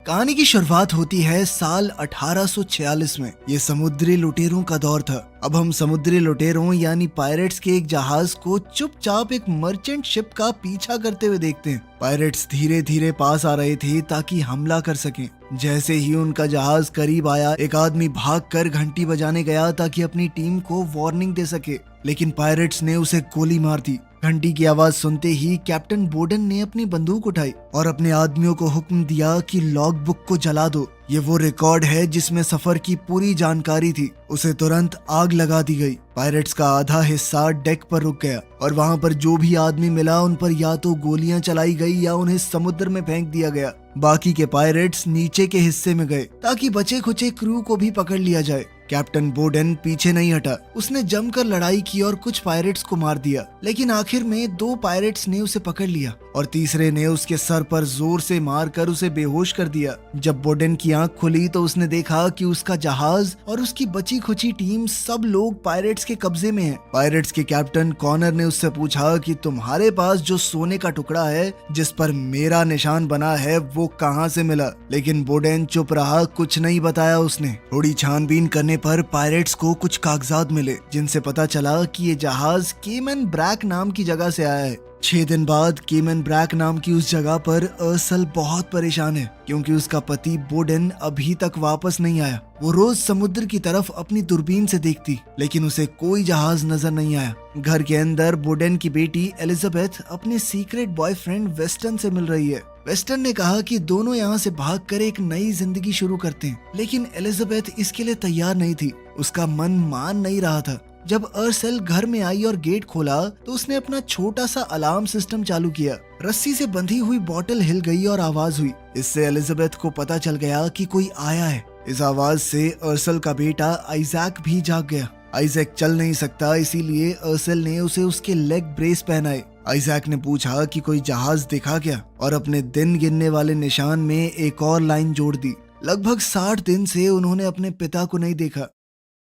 कहानी की शुरुआत होती है साल 1846 में। ये समुद्री लुटेरों का दौर था। अब हम समुद्री लुटेरों यानी पायरेट्स के एक जहाज को चुपचाप एक मर्चेंट शिप का पीछा करते हुए देखते हैं। पायरेट्स धीरे धीरे पास आ रहे थे ताकि हमला कर सकें। जैसे ही उनका जहाज करीब आया, एक आदमी भागकर घंटी बजाने गया ताकि अपनी टीम को वार्निंग दे सके, लेकिन पायरेट्स ने उसे गोली मार दी। घंटी की आवाज सुनते ही कैप्टन बोडेन ने अपनी बंदूक उठाई और अपने आदमियों को हुक्म दिया कि लॉग बुक को जला दो। ये वो रिकॉर्ड है जिसमें सफर की पूरी जानकारी थी। उसे तुरंत आग लगा दी गई। पायरेट्स का आधा हिस्सा डेक पर रुक गया और वहां पर जो भी आदमी मिला उन पर या तो गोलियां चलाई गई या उन्हें समुद्र में फेंक दिया गया। बाकी के पायरेट्स नीचे के हिस्से में गए ताकि बचे खुचे क्रू को भी पकड़ लिया जाए। कैप्टन बोडेन पीछे नहीं हटा। उसने जमकर लड़ाई की और कुछ पायरेट्स को मार दिया, लेकिन आखिर में 2 पायरेट्स ने उसे पकड़ लिया और तीसरे ने उसके सर पर जोर से मारकर उसे बेहोश कर दिया। जब बोडेन की आंख खुली तो उसने देखा कि उसका जहाज और उसकी बची खुची टीम सब लोग पायरेट्स के कब्जे में है। पायरेट्स के कैप्टन कॉनर ने उससे पूछा कि तुम्हारे पास जो सोने का टुकड़ा है जिस पर मेरा निशान बना है वो कहाँ से मिला? लेकिन बोडेन चुप रहा, कुछ नहीं बताया उसने। थोड़ी छानबीन करने पर पायरेट्स को कुछ कागजात मिले जिनसे पता चला कि ये जहाज केमन ब्रैक नाम की जगह से आया है। 6 दिन बाद केमन ब्रैक नाम की उस जगह पर अर्सल बहुत परेशान है क्योंकि उसका पति बोडेन अभी तक वापस नहीं आया। वो रोज समुद्र की तरफ अपनी दूरबीन से देखती, लेकिन उसे कोई जहाज नजर नहीं आया। घर के अंदर बोडेन की बेटी एलिजाबेथ अपने सीक्रेट बॉयफ्रेंड वेस्टन से मिल रही है। वेस्टन ने कहा कि दोनों यहाँ से भागकर एक नई जिंदगी शुरू करते हैं, लेकिन एलिजाबेथ इसके लिए तैयार नहीं थी। उसका मन मान नहीं रहा था। जब अर्सेल घर में आई और गेट खोला तो उसने अपना छोटा सा अलार्म सिस्टम चालू किया। रस्सी से बंधी हुई बोतल हिल गई और आवाज हुई। इससे एलिजाबेथ को पता चल गया कि कोई आया है। इस आवाज से अर्सेल का बेटा आइजैक भी जाग गया। आइजैक चल नहीं सकता, इसीलिए अर्सेल ने उसे उसके लेग ब्रेस पहनाए। आइजैक ने पूछा कि कोई जहाज दिखा क्या, और अपने दिन गिनने वाले निशान में एक और लाइन जोड़ दी। लगभग 60 दिन से उन्होंने अपने पिता को नहीं देखा।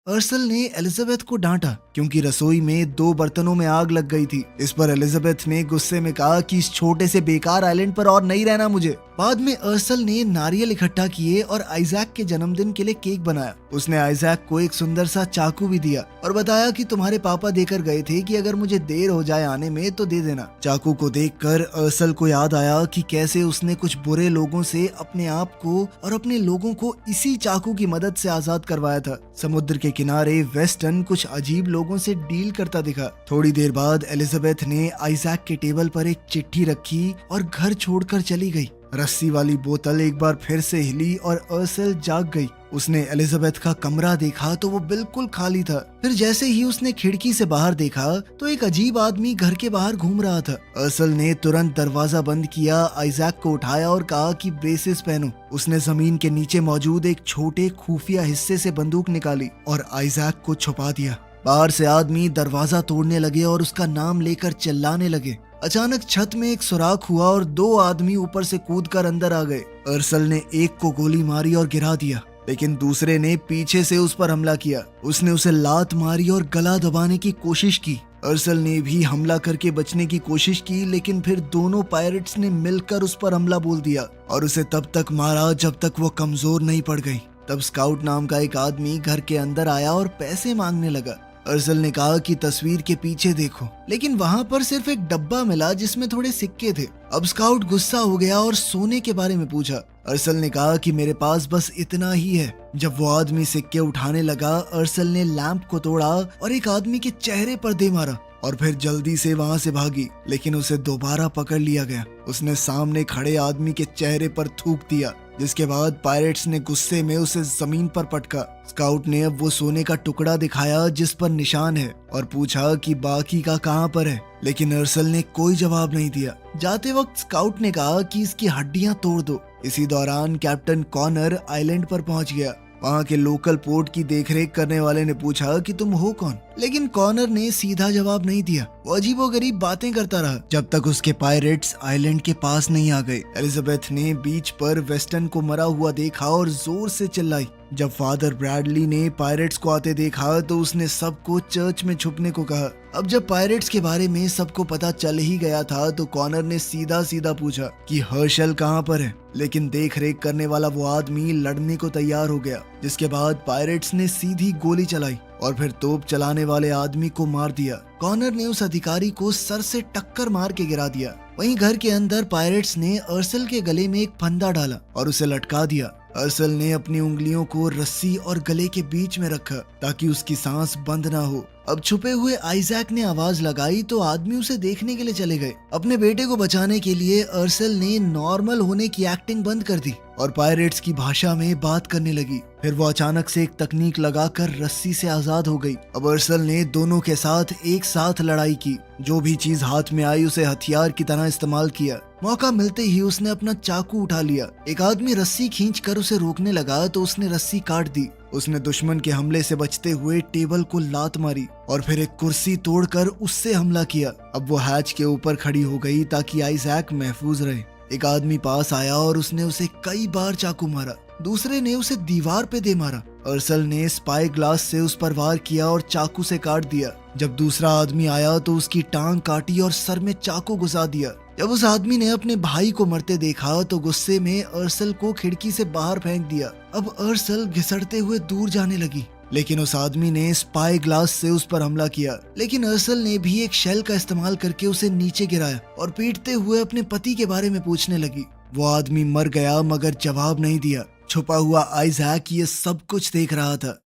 अर्सेल ने एलिजाबेथ को डांटा क्योंकि रसोई में 2 बर्तनों में आग लग गई थी। इस पर एलिजाबेथ ने गुस्से में कहा कि इस छोटे से बेकार आइलैंड पर और नहीं रहना मुझे। बाद में अर्सेल ने नारियल इकट्ठा किए और आइजैक के जन्मदिन के लिए केक बनाया। उसने आइजैक को एक सुंदर सा चाकू भी दिया और बताया कि तुम्हारे पापा देकर गए थे कि अगर मुझे देर हो जाए आने में तो दे देना। चाकू को देखकर अर्सेल को याद आया कि कैसे उसने कुछ बुरे लोगों से अपने आप को और अपने लोगों को इसी चाकू की मदद से आजाद करवाया था। समुद्र के किनारे वेस्टन कुछ अजीब लोगों से डील करता दिखा। थोड़ी देर बाद एलिजाबेथ ने आइजैक के टेबल पर एक चिट्ठी रखी और घर छोड़कर चली गई। रस्सी वाली बोतल एक बार फिर से हिली और अर्सेल जाग गई। उसने एलिजाबेथ का कमरा देखा तो वो बिल्कुल खाली था। फिर जैसे ही उसने खिड़की से बाहर देखा तो एक अजीब आदमी घर के बाहर घूम रहा था। अर्सेल ने तुरंत दरवाजा बंद किया, आइजैक को उठाया और कहा कि ब्रेसेस पहनो। उसने जमीन के नीचे मौजूद एक छोटे खुफिया हिस्से से बंदूक निकाली और आइजैक को छुपा दिया। बाहर से आदमी दरवाजा तोड़ने लगे और उसका नाम लेकर चिल्लाने लगे। अचानक छत में एक सुराख हुआ और 2 आदमी ऊपर से कूदकर अंदर आ गए। अर्सेल ने एक को गोली मारी और गिरा दिया, लेकिन दूसरे ने पीछे से उस पर हमला किया। उसने उसे लात मारी और गला दबाने की कोशिश की। अर्सेल ने भी हमला करके बचने की कोशिश की, लेकिन फिर दोनों पायरेट्स ने मिलकर उस पर हमला बोल दिया और उसे तब तक मारा जब तक वो कमजोर नहीं पड़ गई। तब स्काउट नाम का एक आदमी घर के अंदर आया और पैसे मांगने लगा। अर्सेल ने कहा कि तस्वीर के पीछे देखो, लेकिन वहां पर सिर्फ एक डब्बा मिला जिसमें थोड़े सिक्के थे। अब स्काउट गुस्सा हो गया और सोने के बारे में पूछा। अर्सेल ने कहा कि मेरे पास बस इतना ही है। जब वो आदमी सिक्के उठाने लगा, अर्सेल ने लैंप को तोड़ा और एक आदमी के चेहरे पर दे मारा और फिर जल्दी से वहां से भागी, लेकिन उसे दोबारा पकड़ लिया गया। उसने सामने खड़े आदमी के चेहरे पर थूक दिया, जिसके बाद पायरेट्स ने गुस्से में उसे जमीन पर पटका। स्काउट ने अब वो सोने का टुकड़ा दिखाया जिस पर निशान है और पूछा कि बाकी का कहाँ पर है, लेकिन अर्सेल ने कोई जवाब नहीं दिया। जाते वक्त स्काउट ने कहा कि इसकी हड्डियां तोड़ दो। इसी दौरान कैप्टन कॉनर आइलैंड पर पहुंच गया। वहाँ के लोकल पोर्ट की देखरेख करने वाले ने पूछा कि तुम हो कौन, लेकिन कॉनर ने सीधा जवाब नहीं दिया। वो अजीबोगरीब बातें करता रहा जब तक उसके पायरेट्स आइलैंड के पास नहीं आ गए। एलिजाबेथ ने बीच पर वेस्टन को मरा हुआ देखा और जोर से चिल्लाई। जब फादर ब्रैडली ने पायरेट्स को आते देखा तो उसने सबको चर्च में छुपने को कहा। अब जब पायरेट्स के बारे में सबको पता चल ही गया था तो कॉनर ने सीधा सीधा पूछा कि हर्शल कहाँ पर है, लेकिन देख रेख करने वाला वो आदमी लड़ने को तैयार हो गया, जिसके बाद पायरेट्स ने सीधी गोली चलाई और फिर तोप चलाने वाले आदमी को मार दिया। कॉनर ने उस अधिकारी को सर से टक्कर मार के गिरा दिया। वहीं घर के अंदर पायरेट्स ने अर्सल के गले में एक फंदा डाला और उसे लटका दिया। अर्सल ने अपनी उंगलियों को रस्सी और गले के बीच में रखा ताकि उसकी सांस बंद ना हो। अब छुपे हुए आइजैक ने आवाज लगाई तो आदमी उसे देखने के लिए चले गए। अपने बेटे को बचाने के लिए अर्सल ने नॉर्मल होने की एक्टिंग बंद कर दी और पायरेट्स की भाषा में बात करने लगी। फिर वो अचानक से एक तकनीक लगाकर रस्सी से आजाद हो गई। अब अर्सल ने दोनों के साथ एक साथ लड़ाई की। जो भी चीज हाथ में आई उसे हथियार की तरह इस्तेमाल किया। मौका मिलते ही उसने अपना चाकू उठा लिया। एक आदमी रस्सी खींचकर उसे रोकने लगा तो उसने रस्सी काट दी। उसने दुश्मन के हमले से बचते हुए टेबल को लात मारी और फिर एक कुर्सी तोड़कर उससे हमला किया। अब वो हैच के ऊपर खड़ी हो गई ताकि आइजैक महफूज रहे। एक आदमी पास आया और उसने उसे कई बार चाकू मारा। दूसरे ने उसे दीवार पे दे मारा। अर्सल ने स्पाई ग्लास से उस पर वार किया और चाकू से काट दिया। जब दूसरा आदमी आया तो उसकी टांग काटी और सर में चाकू घुसा दिया। जब उस आदमी ने अपने भाई को मरते देखा तो गुस्से में अर्सल को खिड़की से बाहर फेंक दिया। अब अर्सल घिसटते हुए दूर जाने लगी, लेकिन उस आदमी ने स्पाई ग्लास से उस पर हमला किया। लेकिन अर्सल ने भी एक शेल का इस्तेमाल करके उसे नीचे गिराया और पीटते हुए अपने पति के बारे में पूछने लगी। वो आदमी मर गया मगर जवाब नहीं दिया। छुपा हुआ आइजैक ये सब कुछ देख रहा था।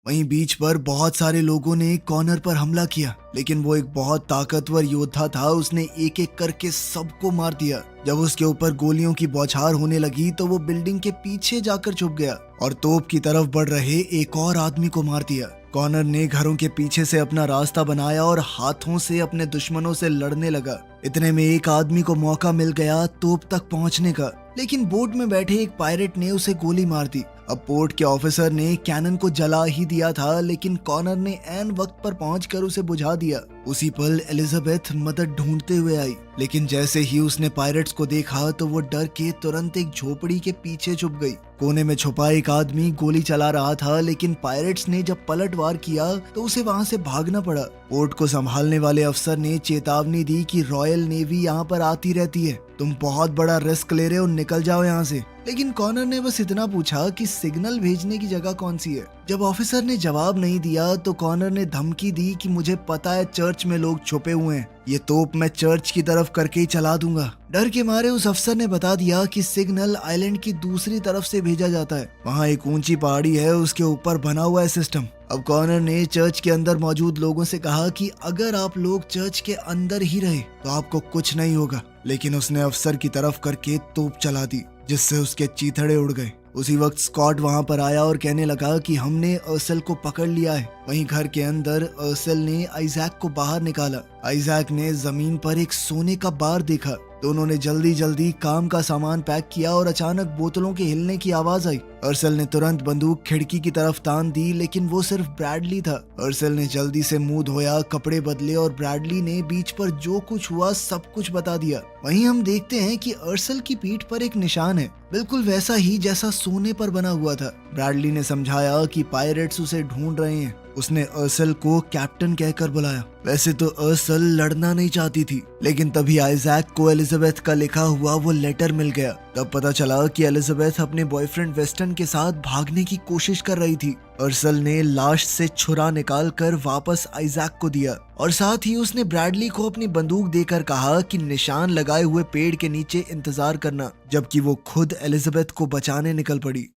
वहीं बीच पर बहुत सारे लोगों ने कॉनर पर हमला किया, लेकिन वो एक बहुत ताकतवर योद्धा था। उसने एक एक करके सबको मार दिया। जब उसके ऊपर गोलियों की बौछार होने लगी तो वो बिल्डिंग के पीछे जाकर छुप गया और तोप की तरफ बढ़ रहे एक और आदमी को मार दिया। कॉनर ने घरों के पीछे से अपना रास्ता बनाया और हाथों से अपने दुश्मनों से लड़ने लगा। इतने में एक आदमी को मौका मिल गया तोप तक पहुंचने का, लेकिन बोट में बैठे एक पायरेट ने उसे गोली मार दी। अब पोर्ट के ऑफिसर ने कैनन को जला ही दिया था, लेकिन कॉनर ने ऐन वक्त पर पहुंचकर उसे बुझा दिया। उसी पल एलिजाबेथ मदद ढूंढते हुए आई, लेकिन जैसे ही उसने पायरेट्स को देखा तो वो डर के तुरंत एक झोपड़ी के पीछे छुप गई। कोने में छुपा एक आदमी गोली चला रहा था, लेकिन पायरेट्स ने जब पलटवार किया तो उसे वहां से भागना पड़ा। पोर्ट को संभालने वाले अफसर ने चेतावनी दी कि रॉयल नेवी यहाँ पर आती रहती है, तुम बहुत बड़ा रिस्क ले रहे हो, निकल जाओ यहाँ से। लेकिन कॉनर ने बस इतना पूछा कि सिग्नल भेजने की जगह कौन सी है। जब ऑफिसर ने जवाब नहीं दिया तो कॉनर ने धमकी दी कि मुझे पता है चर्च में लोग छुपे हुए हैं, ये तोप मैं चर्च की तरफ करके ही चला दूंगा। डर के मारे उस अफसर ने बता दिया कि सिग्नल आइलैंड की दूसरी तरफ से भेजा जाता है। वहाँ एक ऊंची पहाड़ी है, उसके ऊपर बना हुआ है सिस्टम। अब कॉनर ने चर्च के अंदर मौजूद लोगों से कहा कि अगर आप लोग चर्च के अंदर ही रहे तो आपको कुछ नहीं होगा, लेकिन उसने अफसर की तरफ करके तोप चला दी, जिससे उसके चीथड़े उड़ गए। उसी वक्त स्कॉट वहां पर आया और कहने लगा कि हमने अर्सल को पकड़ लिया है। वहीं घर के अंदर अर्सल ने आइजैक को बाहर निकाला। आइजैक ने जमीन पर एक सोने का बार देखा। दोनों ने जल्दी जल्दी काम का सामान पैक किया और अचानक बोतलों के हिलने की आवाज आई। अर्सल ने तुरंत बंदूक खिड़की की तरफ तान दी, लेकिन वो सिर्फ ब्रैडली था। अर्सल ने जल्दी से मुंह धोया, कपड़े बदले और ब्रैडली ने बीच पर जो कुछ हुआ सब कुछ बता दिया। वहीं हम देखते हैं कि अर्सल की पीठ पर एक निशान है, बिल्कुल वैसा ही जैसा सोने पर बना हुआ था। ब्रैडली ने समझाया कि पायरेट्स उसे ढूंढ रहे हैं। उसने अर्सल को कैप्टन कहकर बुलाया। वैसे तो अर्सल लड़ना नहीं चाहती थी, लेकिन तभी आइजैक को एलिजाबेथ का लिखा हुआ वो लेटर मिल गया। तब पता चला कि एलिजाबेथ अपने बॉयफ्रेंड वेस्टन के साथ भागने की कोशिश कर रही थी। अर्सल ने लाश से छुरा निकालकर वापस आइजैक को दिया और साथ ही उसने ब्रैडली को अपनी बंदूक देकर कहा कि निशान लगाए हुए पेड़ के नीचे इंतजार करना, जबकि वो खुद एलिजाबेथ को बचाने निकल पड़ी।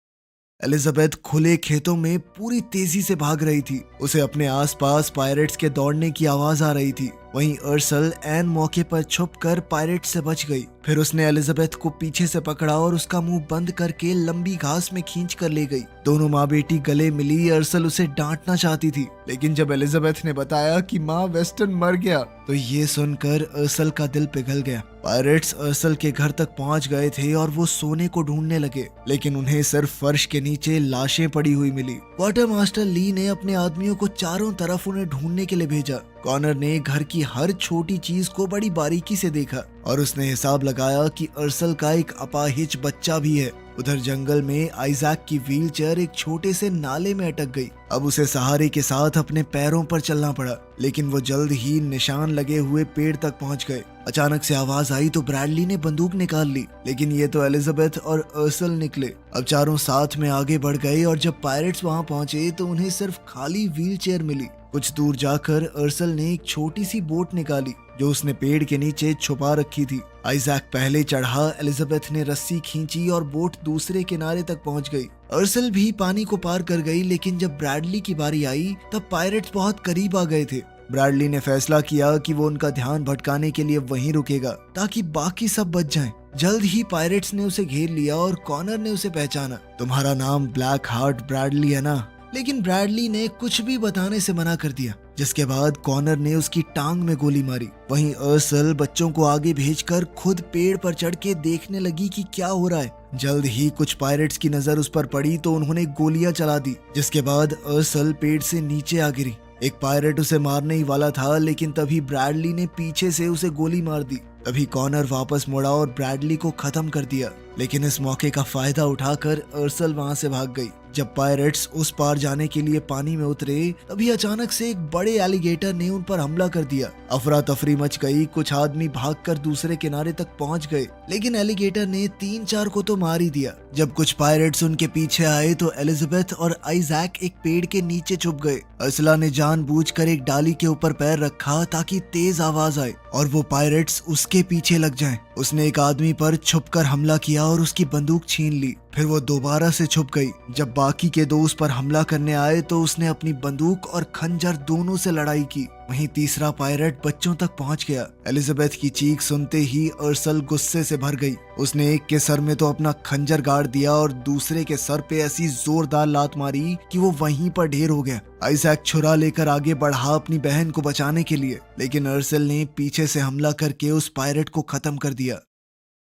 एलिजाबेथ खुले खेतों में पूरी तेजी से भाग रही थी। उसे अपने आसपास पायरेट्स के दौड़ने की आवाज आ रही थी। वहीं अर्सल ऐन मौके पर छुपकर पायरेट से बच गई। फिर उसने एलिजाबेथ को पीछे से पकड़ा और उसका मुंह बंद करके लंबी घास में खींच कर ले गई। दोनों माँ बेटी गले मिली। अर्सल उसे डांटना चाहती थी, लेकिन जब एलिजाबेथ ने बताया कि माँ वेस्टन मर गया तो ये सुनकर अर्सल का दिल पिघल गया। पायरेट्स अर्सल के घर तक पहुंच गए थे और वो सोने को ढूंढने लगे, लेकिन उन्हें सिर्फ फर्श के नीचे लाशें पड़ी हुई मिली। क्वार्टर मास्टर ली ने अपने आदमियों को चारों तरफ उन्हें ढूंढने के लिए भेजा। कॉनर ने घर की हर छोटी चीज को बड़ी बारीकी से देखा और उसने हिसाब लगाया कि अर्सल का एक अपाहिज बच्चा भी है। उधर जंगल में आइजैक की व्हीलचेयर एक छोटे से नाले में अटक गई। अब उसे सहारे के साथ अपने पैरों पर चलना पड़ा, लेकिन वो जल्द ही निशान लगे हुए पेड़ तक पहुंच गए। अचानक से आवाज आई तो ब्रैडली ने बंदूक निकाल ली, लेकिन ये तो एलिजाबेथ और अर्सल निकले। अब चारों साथ में आगे बढ़ गए और जब पायरेट्स वहां पहुंचे तो उन्हें सिर्फ खाली व्हीलचेयर मिली। कुछ दूर जाकर अर्सल ने एक छोटी सी बोट निकाली जो उसने पेड़ के नीचे छुपा रखी थी। आइजैक पहले चढ़ा, एलिजाबेथ ने रस्सी खींची और बोट दूसरे किनारे तक पहुंच गई। अर्सल भी पानी को पार कर गई, लेकिन जब ब्रैडली की बारी आई तब पायरेट्स बहुत करीब आ गए थे। ब्रैडली ने फैसला किया कि वो उनका ध्यान भटकाने के लिए वहीं रुकेगा ताकि बाकी सब बच जाएं। जल्द ही पायरेट्स ने उसे घेर लिया और कॉनर ने उसे पहचाना। तुम्हारा नाम ब्लैक हार्ट ब्रैडली है ना? लेकिन ब्रैडली ने कुछ भी बताने से मना कर दिया, जिसके बाद कॉनर ने उसकी टांग में गोली मारी। वहीं अर्सल बच्चों को आगे भेजकर खुद पेड़ पर चढ़ के देखने लगी कि क्या हो रहा है। जल्द ही कुछ पायरेट्स की नजर उस पर पड़ी तो उन्होंने गोलियां चला दी, जिसके बाद अर्सल पेड़ से नीचे आ गिरी। एक पायरेट उसे मारने ही वाला था, लेकिन तभी ब्रैडली ने पीछे से उसे गोली मार दी। तभी कॉनर वापस मुड़ा और ब्रैडली को खत्म कर दिया, लेकिन इस मौके का फायदा उठाकर अर्सल वहां से भाग गई। जब पायरेट्स उस पार जाने के लिए पानी में उतरे तभी अचानक से एक बड़े एलिगेटर ने उन पर हमला कर दिया। अफरा तफरी मच गई। कुछ आदमी भागकर दूसरे किनारे तक पहुंच गए, लेकिन एलिगेटर ने 3-4 को तो मार ही दिया। जब कुछ पायरेट्स उनके पीछे आए तो एलिजाबेथ और आइजैक एक पेड़ के नीचे छुप गए। अर्सला ने जानबूझकर एक डाली के ऊपर पैर रखा ताकि तेज आवाज आए और वो पायरेट्स उसके पीछे लग जाएं। उसने एक आदमी पर छुपकर हमला किया और उसकी बंदूक छीन ली। फिर वो दोबारा से छुप गई। जब बाकी के दोस्त पर हमला करने आए तो उसने अपनी बंदूक और खंजर दोनों से लड़ाई की। वहीं तीसरा पायरेट बच्चों तक पहुंच गया। एलिजाबेथ की चीख सुनते ही अर्सल गुस्से से भर गई। उसने एक के सर में तो अपना खंजर गाड़ दिया और दूसरे के सर पे ऐसी जोरदार लात मारी कि वो वहीं पर ढेर हो गया। आइजैक छुरा लेकर आगे बढ़ा अपनी बहन को बचाने के लिए, लेकिन अर्सल ने पीछे से हमला करके उस पायरेट को खत्म कर दिया।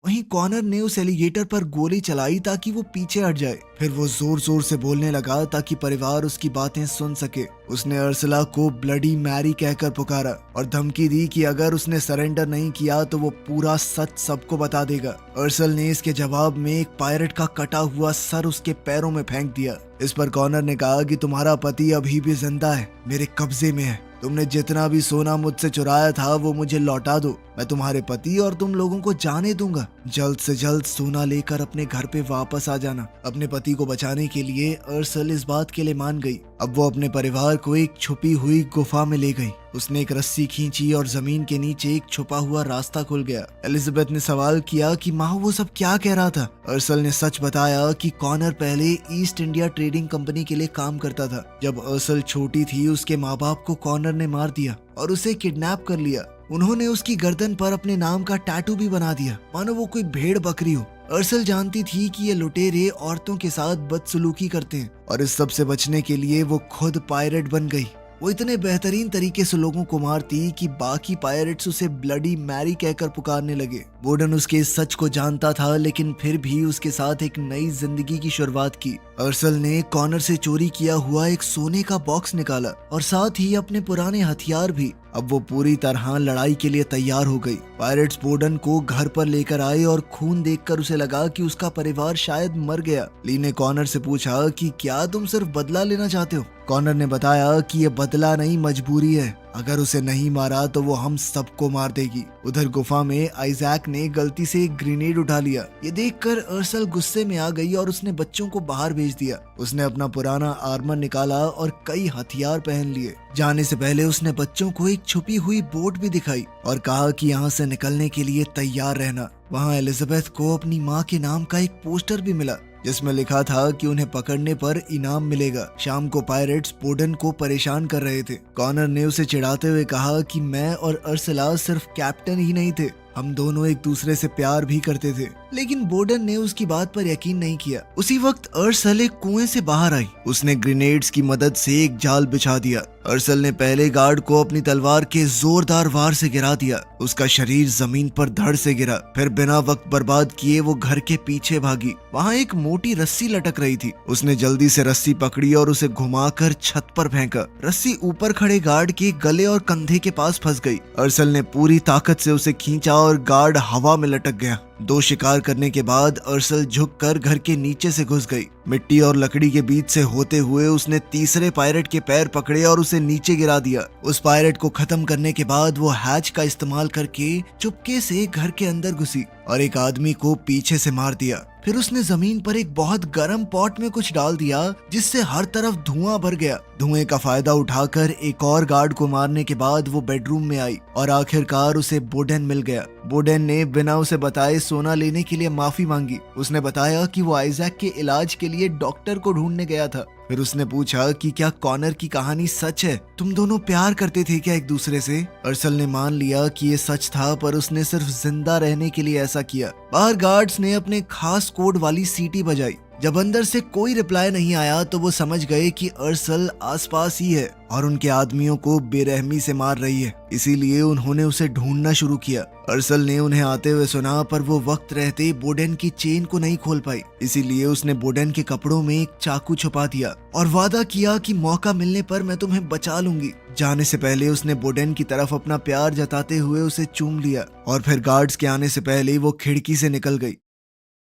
वहीं कॉनर ने उस एलिगेटर पर गोली चलाई ताकि वो पीछे हट जाए। फिर वो जोर जोर से बोलने लगा ताकि परिवार उसकी बातें सुन सके। उसने अर्सला को ब्लडी मैरी कहकर पुकारा और धमकी दी कि अगर उसने सरेंडर नहीं किया तो वो पूरा सच सबको बता देगा। अर्सल ने इसके जवाब में एक पायरेट का कटा हुआ सर उसके पैरों में फेंक दिया। इस पर कॉनर ने कहा कि तुम्हारा पति अभी भी जिंदा है, मेरे कब्जे में है। तुमने जितना भी सोना मुझसे चुराया था वो मुझे लौटा दो। मैं तुम्हारे पति और तुम लोगों को जाने दूंगा। जल्द से जल्द सोना लेकर अपने घर पे वापस आ जाना। अपने पति को बचाने के लिए अर्सल इस बात के लिए मान गई। अब वो अपने परिवार को एक छुपी हुई गुफा में ले गई। उसने एक रस्सी खींची और जमीन के नीचे एक छुपा हुआ रास्ता खुल गया। एलिजाबेथ ने सवाल किया कि माँ वो सब क्या कह रहा था। अर्सल ने सच बताया कि कॉनर पहले ईस्ट इंडिया ट्रेडिंग कंपनी के लिए काम करता था। जब अर्सल छोटी थी उसके माँ बाप को कॉनर ने मार दिया और उसे किडनैप कर लिया। उन्होंने उसकी गर्दन पर अपने नाम का टैटू भी बना दिया, मानो वो कोई भेड़ बकरी हो। अर्सल जानती थी कि ये लुटेरे औरतों के साथ बदसलूकी करते हैं और इस सब से बचने के लिए वो खुद पायरेट बन गई। वो इतने बेहतरीन तरीके से लोगों को मारती कि बाकी पायरेट्स उसे ब्लडी मैरी कहकर पुकारने लगे। बोर्डन उसके इस सच को जानता था, लेकिन फिर भी उसके साथ एक नई जिंदगी की शुरुआत की। अर्सल ने कॉनर से चोरी किया हुआ एक सोने का बॉक्स निकाला और साथ ही अपने पुराने हथियार भी। अब वो पूरी तरह लड़ाई के लिए तैयार हो गई। पायरेट्स बोर्डन को घर पर लेकर आए और खून देखकर उसे लगा कि उसका परिवार शायद मर गया। ली ने कॉनर से पूछा कि क्या तुम सिर्फ बदला लेना चाहते हो? कॉनर ने बताया कि ये बदला नहीं, मजबूरी है। अगर उसे नहीं मारा तो वो हम सबको मार देगी। उधर गुफा में आइजैक ने गलती से एक ग्रेनेड उठा लिया। ये देखकर अर्सल गुस्से में आ गई और उसने बच्चों को बाहर भेज दिया। उसने अपना पुराना आर्मर निकाला और कई हथियार पहन लिए। जाने से पहले उसने बच्चों को एक छुपी हुई बोट भी दिखाई और कहा कि यहाँ से निकलने के लिए तैयार रहना। वहाँ एलिजाबेथ को अपनी माँ के नाम का एक पोस्टर भी मिला जिसमें लिखा था कि उन्हें पकड़ने पर इनाम मिलेगा। शाम को पायरेट्स बोर्डन को परेशान कर रहे थे। कॉनर ने उसे चिढ़ाते हुए कहा कि मैं और अर्सला सिर्फ कैप्टन ही नहीं थे, हम दोनों एक दूसरे से प्यार भी करते थे। लेकिन बोर्डन ने उसकी बात पर यकीन नहीं किया। उसी वक्त अर्सल एक कुएं से बाहर आई। उसने ग्रेनेड्स की मदद से एक जाल बिछा दिया। अर्सल ने पहले गार्ड को अपनी तलवार के जोरदार वार से गिरा दिया। उसका शरीर जमीन पर धड़ से गिरा। फिर बिना वक्त बर्बाद किए वो घर के पीछे भागी। वहाँ एक मोटी रस्सी लटक रही थी। उसने जल्दी से रस्सी पकड़ी और उसे घुमाकर छत पर फेंका। रस्सी ऊपर खड़े गार्ड के गले और कंधे के पास फंस गई। अर्सल ने पूरी ताकत से उसे खींचा और गार्ड हवा में लटक गया। 2 शिकार करने के बाद अर्सल झुककर घर के नीचे से घुस गई। मिट्टी और लकड़ी के बीच से होते हुए उसने तीसरे पायरेट के पैर पकड़े और उसे नीचे गिरा दिया। उस पायरेट को खत्म करने के बाद वो हैच का इस्तेमाल करके चुपके से घर के अंदर घुसी और एक आदमी को पीछे से मार दिया। फिर उसने जमीन पर एक बहुत गर्म पॉट में कुछ डाल दिया जिससे हर तरफ धुआं भर गया। धुएं का फायदा उठाकर एक और गार्ड को मारने के बाद वो बेडरूम में आई और आखिरकार उसे बोडेन मिल गया। बोडेन ने बिना उसे बताए सोना लेने के लिए माफी मांगी। उसने बताया कि वो आइजैक के इलाज के लिए डॉक्टर को ढूंढने गया था। फिर उसने पूछा कि क्या कॉनर की कहानी सच है? तुम दोनों प्यार करते थे क्या एक दूसरे से? अर्सल ने मान लिया कि ये सच था, पर उसने सिर्फ जिंदा रहने के लिए ऐसा किया। बाहर गार्ड्स ने अपने खास कोड वाली सीटी बजाई। जब अंदर से कोई रिप्लाई नहीं आया तो वो समझ गए कि अर्सल आसपास ही है और उनके आदमियों को बेरहमी से मार रही है। इसीलिए उन्होंने उसे ढूंढना शुरू किया। अर्सल ने उन्हें आते हुए सुना, पर वो वक्त रहते बोडेन की चेन को नहीं खोल पाई। इसीलिए उसने बोडेन के कपड़ों में एक चाकू छुपा दिया और वादा किया कि मौका मिलने पर मैं तुम्हें बचा लूंगी। जाने से पहले उसने बोडेन की तरफ अपना प्यार जताते हुए उसे चूम लिया और फिर गार्ड्स के आने से पहले वो खिड़की से निकल गई।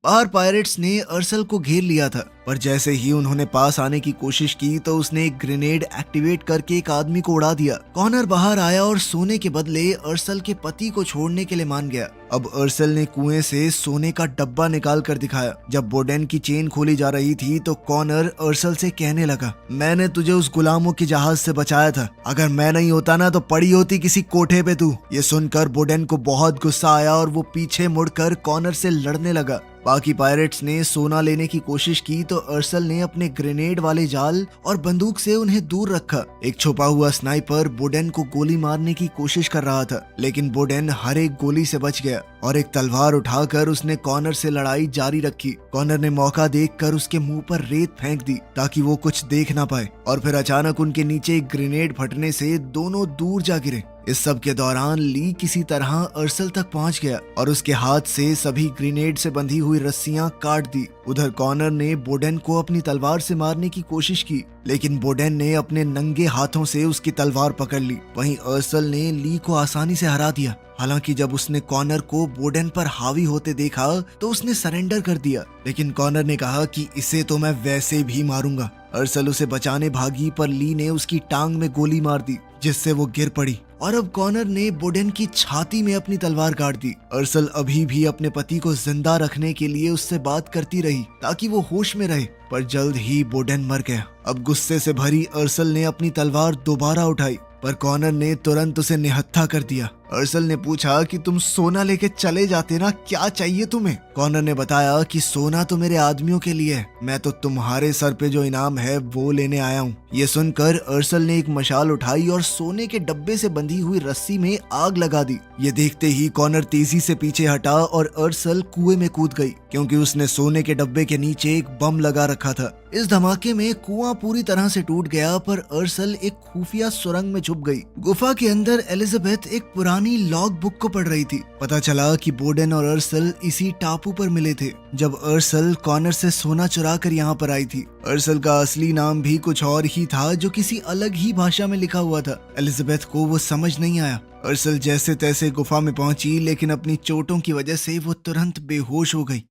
बाहर पायरेट्स ने अर्सल को घेर लिया था, पर जैसे ही उन्होंने पास आने की कोशिश की तो उसने एक ग्रेनेड एक्टिवेट करके एक आदमी को उड़ा दिया। कॉनर बाहर आया और सोने के बदले अर्सल के पति को छोड़ने के लिए मान गया। अब अर्सल ने कुएं से सोने का डब्बा निकाल कर दिखाया। जब बोडेन की चेन खोली जा रही थी तो कॉनर अर्सल से कहने लगा, मैंने तुझे उस गुलामों के जहाज से बचाया था। अगर मैं नहीं होता ना तो पड़ी होती किसी कोठे पे तू। ये सुनकर बोडेन को बहुत गुस्सा आया और वो पीछे मुड़कर कॉनर से लड़ने लगा। बाकी पायरेट्स ने सोना लेने की कोशिश की तो अर्सल ने अपने ग्रेनेड वाले जाल और बंदूक से उन्हें दूर रखा। एक छुपा हुआ स्नाइपर बोडेन को गोली मारने की कोशिश कर रहा था, लेकिन बोडेन हर एक गोली से बच गया और एक तलवार उठाकर उसने कॉनर से लड़ाई जारी रखी। कॉनर ने मौका देखकर उसके मुंह पर रेत फेंक दी ताकि वो कुछ देख ना पाए और फिर अचानक उनके नीचे एक ग्रेनेड फटने से दोनों दूर जा गिरे। इस सब के दौरान ली किसी तरह अर्सल तक पहुंच गया और उसके हाथ से सभी ग्रेनेड से बंधी हुई रस्सियां काट दी। उधर कॉनर ने बोडेन को अपनी तलवार से मारने की कोशिश की, लेकिन बोडेन ने अपने नंगे हाथों से उसकी तलवार पकड़ ली। वहीं अर्सल ने ली को आसानी से हरा दिया। हालांकि जब उसने कॉनर को बोडेन पर हावी होते देखा तो उसने सरेंडर कर दिया, लेकिन कॉनर ने कहा कि इसे तो मैं वैसे भी मारूंगा। अर्सल उसे बचाने भागी, पर ली ने उसकी टांग में गोली मार दी जिससे वो गिर पड़ी और अब कॉनर ने बोडेन की छाती में अपनी तलवार काट दी। अर्सल अभी भी अपने पति को जिंदा रखने के लिए उससे बात करती रही ताकि वो होश में रहे, पर जल्द ही बोडेन मर गया। अब गुस्से से भरी अर्सल ने अपनी तलवार दोबारा उठाई, पर कॉनर ने तुरंत उसे निहत्था कर दिया। अर्सल ने पूछा कि तुम सोना लेके चले जाते ना, क्या चाहिए तुम्हें? कॉनर ने बताया कि सोना तो मेरे आदमियों के लिए है, मैं तो तुम्हारे सर पे जो इनाम है वो लेने आया हूँ। ये सुनकर अर्सल ने एक मशाल उठाई और सोने के डब्बे से बंधी हुई रस्सी में आग लगा दी। ये देखते ही कॉनर तेजी से पीछे हटा और अर्सल कुएं में कूद गई, क्योंकि उसने सोने के डब्बे के नीचे एक बम लगा रखा था। इस धमाके में कुआं पूरी तरह से टूट गया, पर अर्सल एक खुफिया सुरंग में छुप गई। गुफा के अंदर एलिजाबेथ एक पुरानी लॉग बुक को पढ़ रही थी। पता चला कि बोडेन और अर्सल इसी टापू पर मिले थे जब अर्सल कॉनर से सोना चुरा कर यहाँ पर आई थी। अर्सल का असली नाम भी कुछ और ही था, जो किसी अलग ही भाषा में लिखा हुआ था। एलिजाबेथ को वो समझ नहीं आया। अर्सल जैसे तैसे गुफा में पहुंची, लेकिन अपनी चोटों की वजह से वो तुरंत बेहोश हो गई।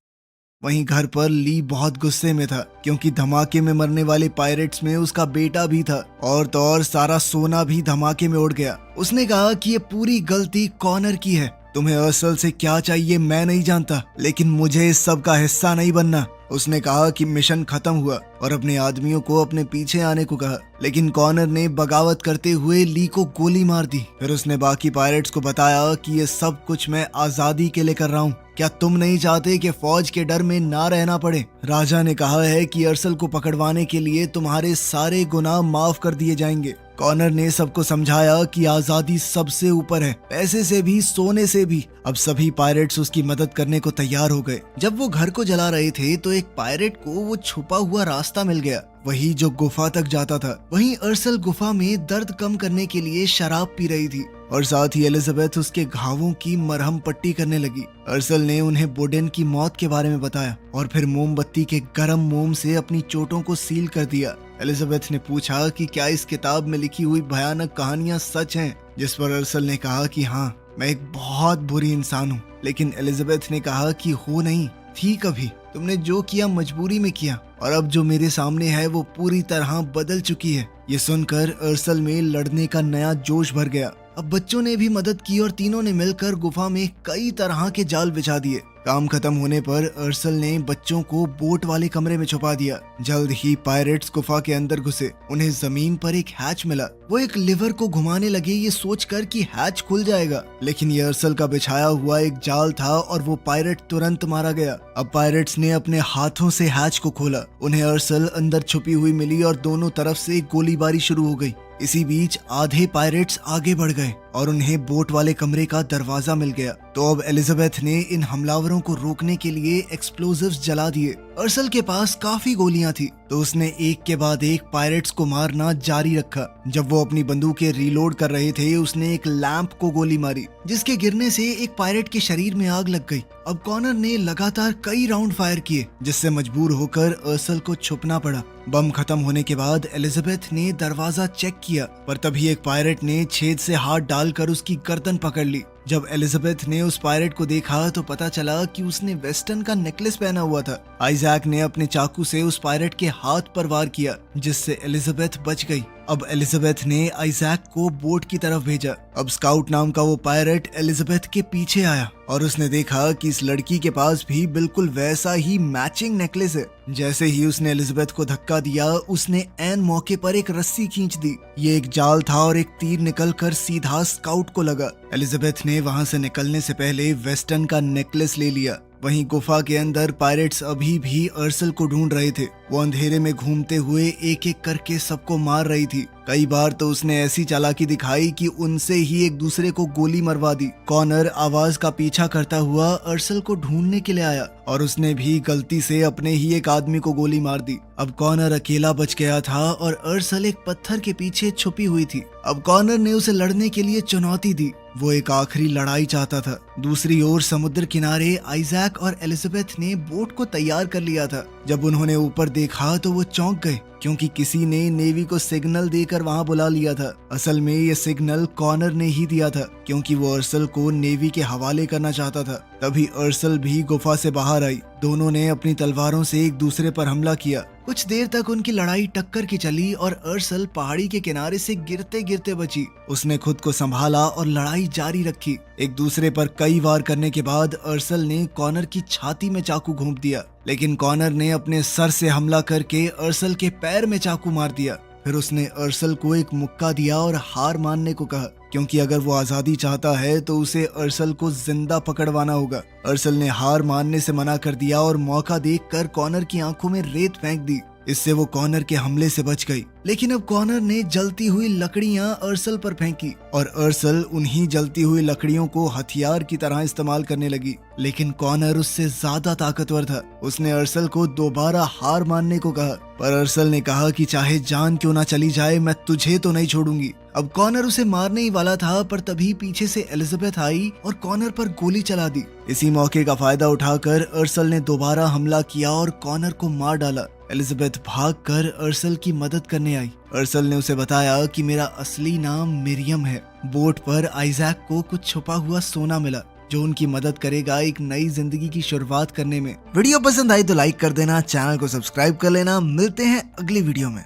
वहीं घर पर ली बहुत गुस्से में था, क्योंकि धमाके में मरने वाले पायरेट्स में उसका बेटा भी था और तो और सारा सोना भी धमाके में उड़ गया। उसने कहा कि ये पूरी गलती कॉनर की है। तुम्हें अर्सल से क्या चाहिए मैं नहीं जानता, लेकिन मुझे इस सब का हिस्सा नहीं बनना। उसने कहा कि मिशन खत्म हुआ और अपने आदमियों को अपने पीछे आने को कहा, लेकिन कॉनर ने बगावत करते हुए ली को गोली मार दी। फिर उसने बाकी पायरेट्स को बताया कि ये सब कुछ मैं आजादी के लिए कर रहा हूँ। क्या तुम नहीं चाहते कि फौज के डर में ना रहना पड़े? राजा ने कहा है कि अर्सल को पकड़वाने के लिए तुम्हारे सारे गुनाह माफ कर दिए जाएंगे। कॉनर ने सबको समझाया कि आजादी सबसे ऊपर है, पैसे से भी, सोने से भी। अब सभी पायरेट्स उसकी मदद करने को तैयार हो गए। जब वो घर को जला रहे थे तो एक पायरेट को वो छुपा हुआ रास्ता मिल गया, वही जो गुफा तक जाता था। वहीं अर्सल गुफा में दर्द कम करने के लिए शराब पी रही थी और साथ ही एलिजाबेथ उसके घावों की मरहम पट्टी करने लगी। अर्सल ने उन्हें बोडेन की मौत के बारे में बताया और फिर मोमबत्ती के गर्म मोम से अपनी चोटों को सील कर दिया। एलिजाबेथ ने पूछा कि क्या इस किताब में लिखी हुई भयानक कहानियां सच हैं, जिस पर अर्सल ने कहा कि हाँ, मैं एक बहुत बुरी इंसान हूँ। लेकिन एलिजाबेथ ने कहा कि हो नहीं, थी कभी। तुमने जो किया मजबूरी में किया और अब जो मेरे सामने है वो पूरी तरह बदल चुकी है। ये सुनकर अर्सल में लड़ने का नया जोश भर गया। अब बच्चों ने भी मदद की और तीनों ने मिलकर गुफा में कई तरह के जाल बिछा दिए। काम खत्म होने पर अर्सल ने बच्चों को बोट वाले कमरे में छुपा दिया। जल्द ही पायरेट्स गुफा के अंदर घुसे। उन्हें जमीन पर एक हैच मिला। वो एक लिवर को घुमाने लगे ये सोचकर कि हैच खुल जाएगा, लेकिन ये अर्सल का बिछाया हुआ एक जाल था और वो पायरेट तुरंत मारा गया। अब पायरेट्स ने अपने हाथों से हैच को खोला। उन्हें अर्सल अंदर छुपी हुई मिली और दोनों तरफ से गोलीबारी शुरू हो गई। इसी बीच आधे पायरेट्स आगे बढ़ गए और उन्हें बोट वाले कमरे का दरवाजा मिल गया। तो अब एलिजाबेथ ने इन हमलावरों को रोकने के लिए एक्सप्लोजिव्स जला दिए। अर्सल के पास काफी गोलियां थी तो उसने एक के बाद एक पायरेट्स को मारना जारी रखा। जब वो अपनी बंदूकें रीलोड कर रहे थे, उसने एक लैंप को गोली मारी, जिसके गिरने से एक पायरेट के शरीर में आग लग गई। अब कॉनर ने लगातार कई राउंड फायर किए, जिससे मजबूर होकर अर्सल को छुपना पड़ा। बम खत्म होने के बाद एलिजाबेथ ने दरवाजा चेक किया, पर तभी एक पायरेट ने छेद से हाथ डालकर उसकी गर्दन पकड़ ली। जब एलिजाबेथ ने उस पायरेट को देखा तो पता चला कि उसने वेस्टर्न का नेकलेस पहना हुआ था। आइजैक ने अपने चाकू से उस पायरेट के हाथ पर वार किया, जिससे एलिजाबेथ बच गई। अब एलिजाबेथ ने आइजैक को बोट की तरफ भेजा। अब स्काउट नाम का वो पायरेट एलिजाबेथ के पीछे आया और उसने देखा कि इस लड़की के पास भी बिल्कुल वैसा ही मैचिंग नेकलेस है। जैसे ही उसने एलिजाबेथ को धक्का दिया, उसने ऐन मौके पर एक रस्सी खींच दी। ये एक जाल था और एक तीर निकलकर सीधा स्काउट को लगा। एलिजाबेथ ने वहां से निकलने से पहले वेस्टर्न का नेकलेस ले लिया। वहीं गुफा के अंदर पायरेट्स अभी भी अर्सल को ढूंढ रहे थे। वो अंधेरे में घूमते हुए एक एक करके सबको मार रही थी। कई बार तो उसने ऐसी चालाकी दिखाई कि उनसे ही एक दूसरे को गोली मरवा दी। कॉनर आवाज का पीछा करता हुआ अर्सल को ढूंढने के लिए आया और उसने भी गलती से अपने ही एक आदमी को गोली मार दी। अब कॉनर अकेला बच गया था और अर्सल एक पत्थर के पीछे छुपी हुई थी। अब कॉनर ने उसे लड़ने के लिए चुनौती दी। वो एक आखिरी लड़ाई चाहता था। दूसरी ओर समुद्र किनारे आइजैक और एलिजाबेथ ने बोट को तैयार कर लिया था। जब उन्होंने ऊपर देखा तो वो चौंक गए, क्योंकि किसी ने नेवी को सिग्नल देकर वहां बुला लिया था। असल में ये सिग्नल कॉनर ने ही दिया था, क्योंकि वो अर्सल को नेवी के हवाले करना चाहता था। तभी अर्सल भी गुफा से बाहर आई। दोनों ने अपनी तलवारों से एक दूसरे पर हमला किया। कुछ देर तक उनकी लड़ाई टक्कर की चली और अर्सल पहाड़ी के किनारे से गिरते गिरते बची। उसने खुद को संभाला और लड़ाई जारी रखी। एक दूसरे पर कई वार करने के बाद अर्सल ने कॉनर की छाती में चाकू घोंप दिया, लेकिन कॉनर ने अपने सर से हमला करके अर्सल के पैर में चाकू मार दिया। फिर उसने अर्सल को एक मुक्का दिया और हार मानने को कहा, क्योंकि अगर वो आजादी चाहता है तो उसे अर्सल को जिंदा पकड़वाना होगा। अर्सल ने हार मानने से मना कर दिया और मौका देखकर कॉनर की आंखों में रेत फेंक दी। इससे वो कॉनर के हमले से बच गई। लेकिन अब कॉनर ने जलती हुई लकड़ियां अर्सल पर फेंकी और अर्सल उन्हीं जलती हुई लकड़ियों को हथियार की तरह इस्तेमाल करने लगी। लेकिन कॉनर उससे ज्यादा ताकतवर था। उसने अर्सल को दोबारा हार मानने को कहा, पर अर्सल ने कहा कि चाहे जान क्यों ना चली जाए, मैं तुझे तो नहीं छोड़ूंगी। अब कॉनर उसे मारने ही वाला था, पर तभी पीछे से एलिजाबेथ आई और कॉनर पर गोली चला दी। इसी मौके का फायदा उठाकर अर्सल ने दोबारा हमला किया और कॉनर को मार डाला। एलिजाबेथ भागकर अर्सल की मदद करने आई। अर्सल ने उसे बताया कि मेरा असली नाम मिरियम है। बोट पर आइजैक को कुछ छुपा हुआ सोना मिला, जो उनकी मदद करेगा एक नई जिंदगी की शुरुआत करने में। वीडियो पसंद आई तो लाइक कर देना, चैनल को सब्सक्राइब कर लेना। मिलते हैं अगली वीडियो में।